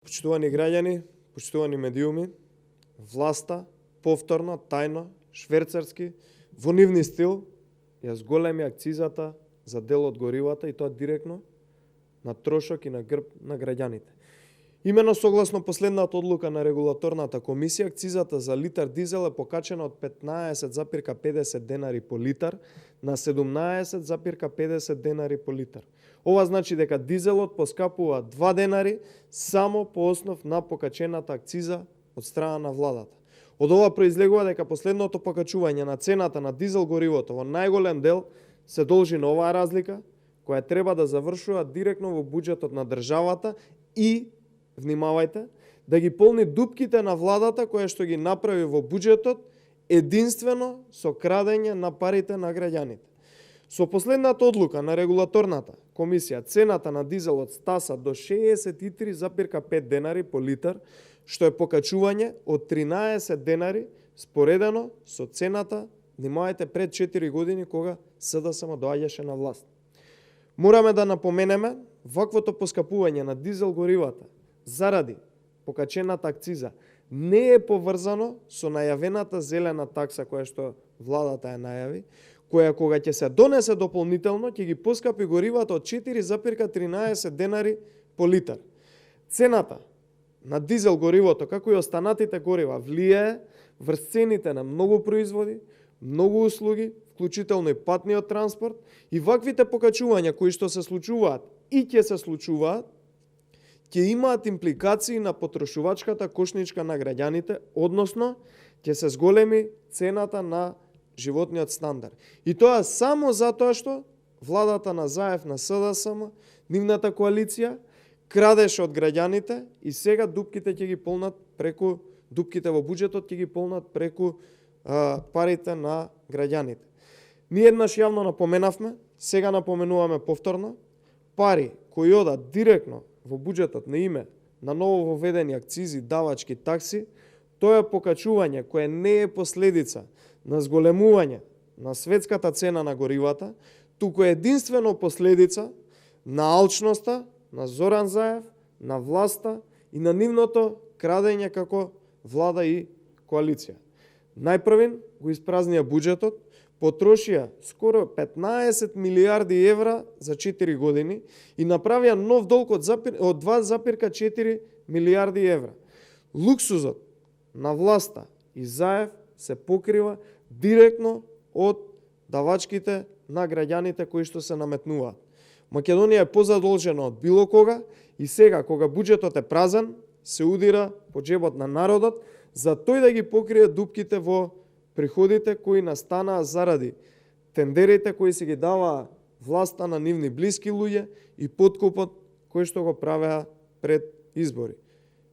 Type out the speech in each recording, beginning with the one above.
Почитувани граѓани, почитувани медиуми, власта повторно, тајно, шверцарски, во нивни стил, ја зголеми акцизата за дел од горивата и тоа директно на трошок и на грб на граѓаните. Имено согласно последната одлука на регулаторната комисија, акцизата за литар дизел е покачена од 15,50 денари по литар на 17,50 денари по литар. Ова значи дека дизелот поскапува 2 денари само по основ на покачената акциза од страна на владата. Од ова произлегува дека последното покачување на цената на дизел горивото во најголем дел се должи на оваа разлика, која треба да завршува директно во буџетот на државата и, внимавајте, да ги полни дупките на владата која што ги направи во буџетот единствено со крадење на парите на граѓаните. Со последната одлука на регулаторната комисија, цената на дизелот стаса до 63,5 денари по литар, што е покачување од 13 денари споредено со цената, внимавајте, пред 4 години кога СДСМ доаѓаше на власт. Мораме да напоменеме, ваквото поскапување на дизел горивата заради покачената акциза не е поврзано со најавената зелена такса која што владата ја најави, која кога ќе се донесе дополнително ќе ги поскапи горивата од 4,13 денари по литар. Цената на дизел горивото, како и останатите горива, влијае врз цените на многу производи, многу услуги, вклучително и патниот транспорт, и ваквите покачувања кои што се случуваат и ќе се случуваат, ќе имаат импликации на потрошувачката кошничка на граѓаните, односно ќе се зголеми цената на животниот стандард. И тоа само затоа што владата на Заев на СДСМ, нивната коалиција, крадеше од граѓаните и сега дупките ќе ги полнат преку дупките во буџетот ќе ги полнат преку парите на граѓаните. Ние еднаш јавно напоменавме, сега напоменуваме повторно, пари кои одат директно во буџетот на име на ново воведени акцизи, давачки, такси, тоа е покачување кое не е последица на зголемување на светската цена на горивата, туку е единствено последица на алчноста на Зоран Заев, на власта и на нивното крадење како влада и коалиција. Најпрвин го испразнија буџетот, потрошија скоро 15 милиарди евра за 4 години и направија нов долг од 2,4 милиарди евра. Луксузот на власта и Заев се покрива директно од давачките на граѓаните кои што се наметнуваат. Македонија е позадолжена од било кога и сега, кога буџетот е празен, се удира по џебот на народот за тој да ги покрие дупките во приходите кои настанаа заради тендерите кои се ги даваа власта на нивни блиски луѓе и подкупот кој што го правеа пред избори.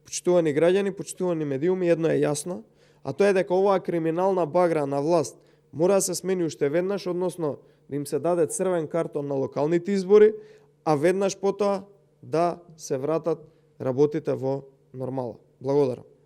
Почитувани граѓани, почитувани медиуми, едно е јасно, а тоа е дека оваа криминална багра на власт мора да се смени уште веднаш, односно да им се даде црвен картон на локалните избори, а веднаш потоа да се вратат работите во нормала. Благодарам.